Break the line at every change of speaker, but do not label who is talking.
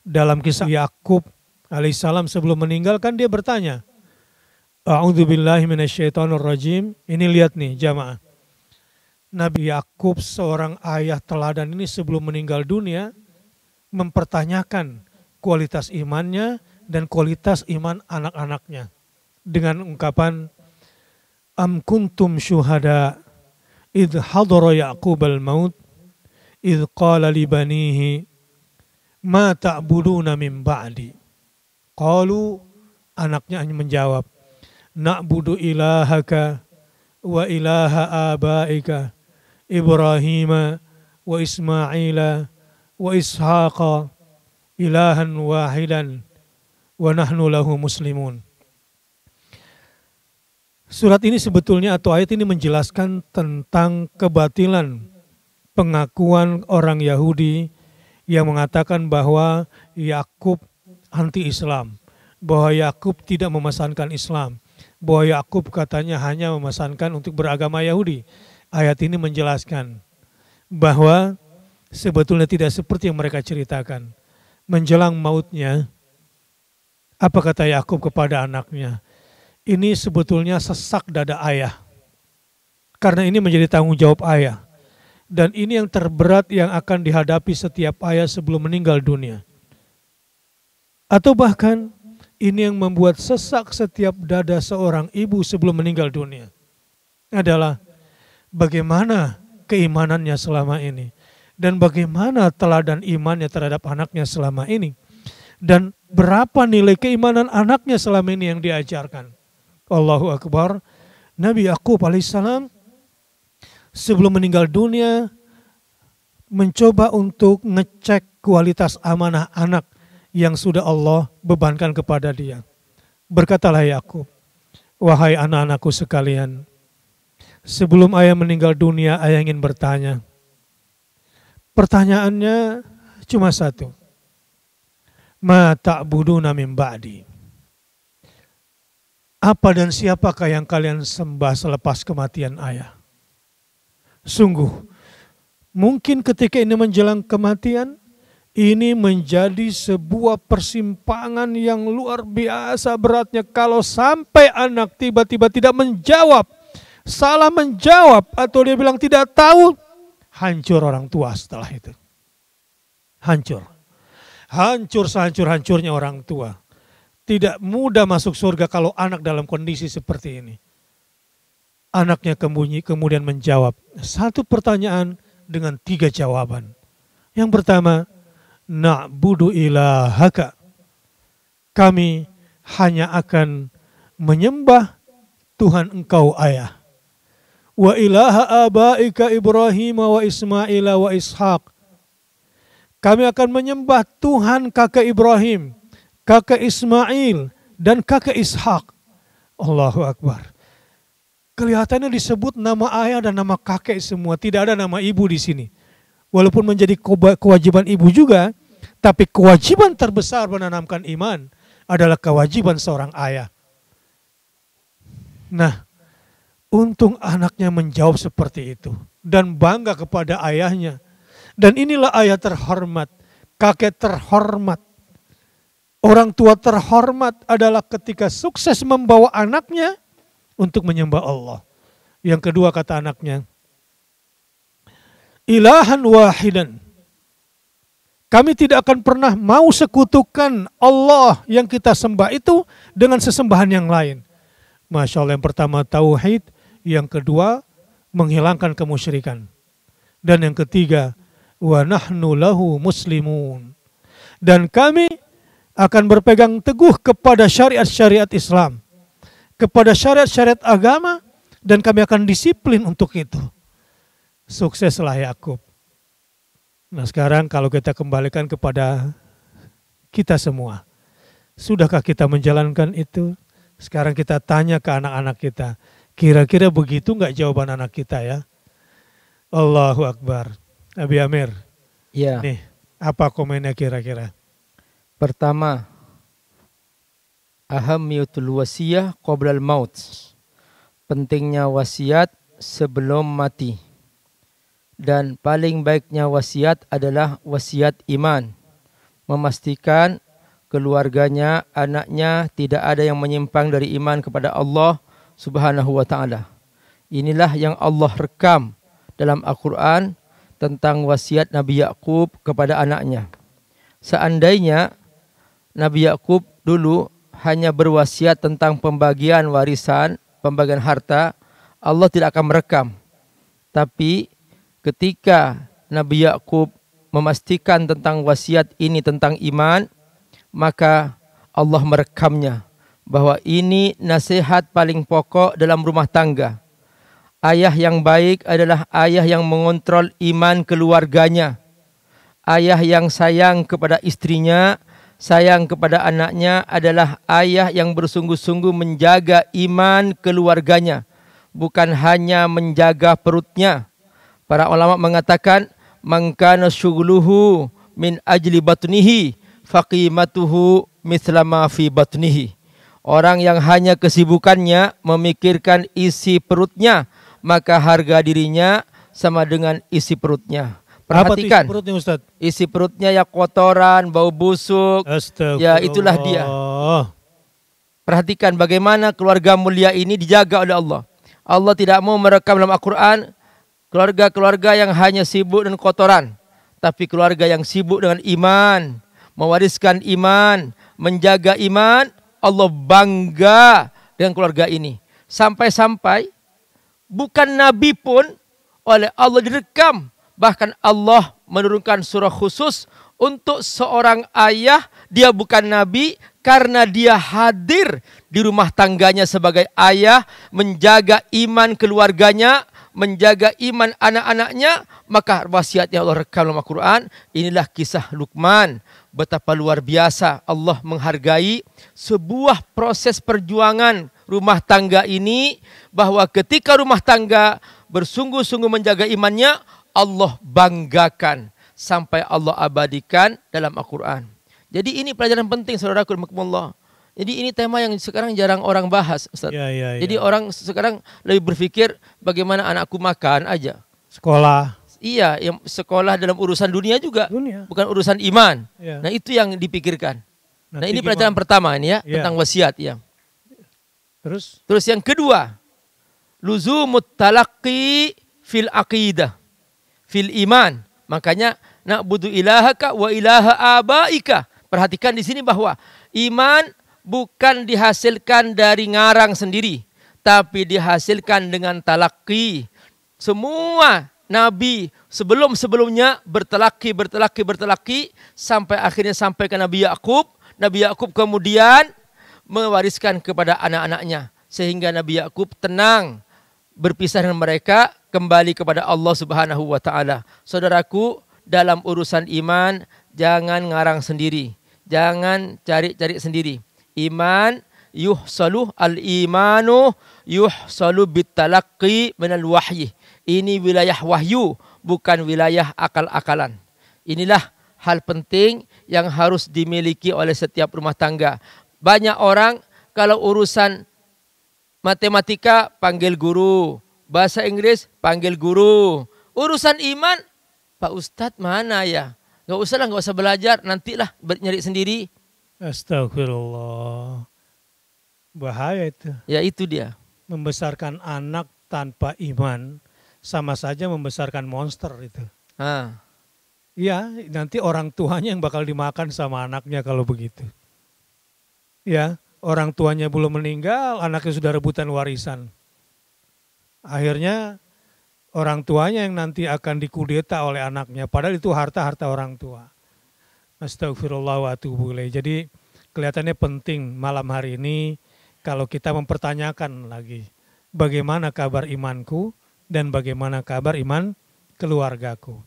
Dalam kisah Yakub alaihissalam sebelum meninggal kan dia bertanya, A'udzubillahi minasyaitonirrajim. Ini lihat nih jamaah. Nabi Yakub seorang ayah teladan ini sebelum meninggal dunia mempertanyakan kualitas imannya dan kualitas iman anak-anaknya dengan ungkapan Am kuntum syuhada idh hadara Yaqubal maut idh qala li banihi ma ta'buduna min ba'di. Qalu, anaknya menjawab, na'budu ilahaka wa ilaha abaika Ibrahim wa Ismaila wa Ishaqa ilahan wahidan wa nahnu lahu muslimun. Surat ini sebetulnya atau ayat ini menjelaskan tentang kebatilan pengakuan orang Yahudi yang mengatakan bahwa Yakub anti-Islam, bahwa Yakub tidak memesankan Islam, bahwa Yakub katanya hanya memesankan untuk beragama Yahudi. Ayat ini menjelaskan bahwa sebetulnya tidak seperti yang mereka ceritakan. Menjelang mautnya, apa kata Yakub kepada anaknya? Ini sebetulnya sesak dada ayah. Karena ini menjadi tanggung jawab ayah. Dan ini yang terberat yang akan dihadapi setiap ayah sebelum meninggal dunia. Atau bahkan ini yang membuat sesak setiap dada seorang ibu sebelum meninggal dunia. Adalah bagaimana keimanannya selama ini. Dan bagaimana teladan imannya terhadap anaknya selama ini. Dan berapa nilai keimanan anaknya selama ini yang diajarkan. Allahu Akbar. Nabi Yakub alaihissalam sebelum meninggal dunia mencoba untuk ngecek kualitas amanah anak yang sudah Allah bebankan kepada dia. Berkatalah Yakub, wahai anak-anakku sekalian, sebelum ayah meninggal dunia, ayah ingin bertanya. Pertanyaannya cuma satu. Ma ta'buduna min ba'di. Apa dan siapakah yang kalian sembah selepas kematian ayah? Sungguh, mungkin ketika ini menjelang kematian, ini menjadi sebuah persimpangan yang luar biasa beratnya kalau sampai anak tiba-tiba tidak menjawab, salah menjawab, atau dia bilang tidak tahu, hancur orang tua setelah itu. Hancur. Hancur sehancur-hancurnya orang tua. Tidak mudah masuk surga kalau anak dalam kondisi seperti ini. Anaknya kemudian menjawab satu pertanyaan dengan 3 jawaban. Yang pertama, na'budu ilahaka. Kami hanya akan menyembah Tuhan engkau ayah. Wa ilaha abaika Ibrahim wa Ismaila wa Ishaq. Kami akan menyembah Tuhan kakek Ibrahim, kakek Ismail, dan kakek Ishak. Allahu Akbar. Kelihatannya disebut nama ayah dan nama kakek semua. Tidak ada nama ibu di sini. Walaupun menjadi kewajiban ibu juga, tapi kewajiban terbesar menanamkan iman adalah kewajiban seorang ayah. Nah, untung anaknya menjawab seperti itu. Dan bangga kepada ayahnya. Dan inilah ayah terhormat, kakek terhormat. Orang tua terhormat adalah ketika sukses membawa anaknya untuk menyembah Allah. Yang kedua kata anaknya, ilahan wahidan. Kami tidak akan pernah mau sekutukan Allah yang kita sembah itu dengan sesembahan yang lain. Masya Allah, yang pertama tauhid, yang kedua menghilangkan kemusyrikan. Dan yang ketiga, wa nahnu lahu muslimun. Dan kami akan berpegang teguh kepada syariat-syariat Islam, kepada syariat-syariat agama, dan kami akan disiplin untuk itu. Sukseslah Yakub. Nah sekarang kalau kita kembalikan kepada kita semua, sudahkah kita menjalankan itu? Sekarang kita tanya ke anak-anak kita, kira-kira begitu nggak jawaban anak kita ya? Allahu Akbar. Abi Amir,
Ya.
nih apa komennya kira-kira?
Pertama, ahammiyatul wasiyah qoblal maut. Pentingnya wasiat sebelum mati. Dan paling baiknya wasiat adalah wasiat iman. memastikan keluarganya, anaknya tidak ada yang menyimpang dari iman kepada Allah Subhanahu wa taala. Inilah yang Allah rekam dalam Al-Qur'an tentang wasiat Nabi Yakub kepada anaknya. Seandainya Nabi Yakub dulu hanya berwasiat tentang pembagian warisan, pembagian harta, Allah tidak akan merekam. Tapi ketika Nabi Yakub memastikan tentang wasiat ini tentang iman, maka Allah merekamnya bahwa ini nasihat paling pokok dalam rumah tangga. Ayah yang baik adalah ayah yang mengontrol iman keluarganya. Ayah yang sayang kepada istrinya, sayang kepada anaknya adalah ayah yang bersungguh-sungguh menjaga iman keluarganya, bukan hanya menjaga perutnya. Para ulama mengatakan, man kana syughluhu min ajli batnihi faqimatuhu mithla ma fi batnihi. Orang yang hanya kesibukannya memikirkan isi perutnya, maka harga dirinya sama dengan isi perutnya. Perhatikan,
isi perutnya, Ustaz?
Isi perutnya ya kotoran, bau busuk, ya itulah dia. Perhatikan bagaimana keluarga mulia ini dijaga oleh Allah. Allah tidak mau merekam dalam Al-Quran keluarga-keluarga yang hanya sibuk dengan kotoran, tapi keluarga yang sibuk dengan iman, mewariskan iman, menjaga iman. Allah bangga dengan keluarga ini. Sampai-sampai bukan Nabi pun oleh Allah direkam. Bahkan Allah menurunkan surah khusus untuk seorang ayah. Dia bukan Nabi karena dia hadir di rumah tangganya sebagai ayah, menjaga iman keluarganya, menjaga iman anak-anaknya. Maka wasiatnya Allah rekam dalam Al-Quran. Inilah kisah Luqman. Betapa luar biasa Allah menghargai sebuah proses perjuangan rumah tangga ini, bahwa ketika rumah tangga bersungguh-sungguh menjaga imannya, Allah banggakan sampai Allah abadikan dalam Al-Quran. Jadi ini pelajaran penting, saudaraku rahimakumullah. Jadi ini tema yang sekarang jarang orang bahas, Ustaz. Jadi orang sekarang lebih berpikir bagaimana anakku makan aja.
Sekolah.
Iya, yang sekolah dalam urusan dunia juga, bukan urusan iman. Nah itu yang dipikirkan. Nah ini pelajaran pertama ini ya, tentang wasiat ya. Terus yang kedua, luzumut talaqqi fil aqidah, fil iman. Makanya na'budu ilahaka wa ilaha abaika. Perhatikan di sini bahwa iman bukan dihasilkan dari ngarang sendiri, tapi dihasilkan dengan talaqqi. Semua Nabi sebelum-sebelumnya bertelaki sampai akhirnya sampai ke Nabi Yakub. Nabi Yakub kemudian mewariskan kepada anak-anaknya, sehingga Nabi Yakub tenang berpisah dengan mereka, kembali kepada Allah Subhanahu wa taala. Saudaraku, dalam urusan iman jangan ngarang sendiri, jangan cari-cari sendiri. Iman yuhsalu al-imanu yuhsalu bitalaqqi minal wahyi. Ini wilayah wahyu, bukan wilayah akal-akalan. Inilah hal penting yang harus dimiliki oleh setiap rumah tangga. Banyak orang kalau urusan matematika panggil guru, bahasa Inggris panggil guru. Urusan iman, Pak Ustadz mana ya? Gak usah belajar, nantilah nyari sendiri.
Astagfirullah. Bahaya itu.
Ya itu dia.
Membesarkan anak tanpa iman sama saja membesarkan monster itu. Iya, nanti orang tuanya yang bakal dimakan sama anaknya kalau begitu. Ya, orang tuanya belum meninggal, anaknya sudah rebutan warisan. Akhirnya orang tuanya yang nanti akan dikudeta oleh anaknya, padahal itu harta-harta orang tua. Astagfirullah wa atubu ilaih. Jadi kelihatannya penting malam hari ini kalau kita mempertanyakan lagi bagaimana kabar imanku dan bagaimana kabar iman keluargaku.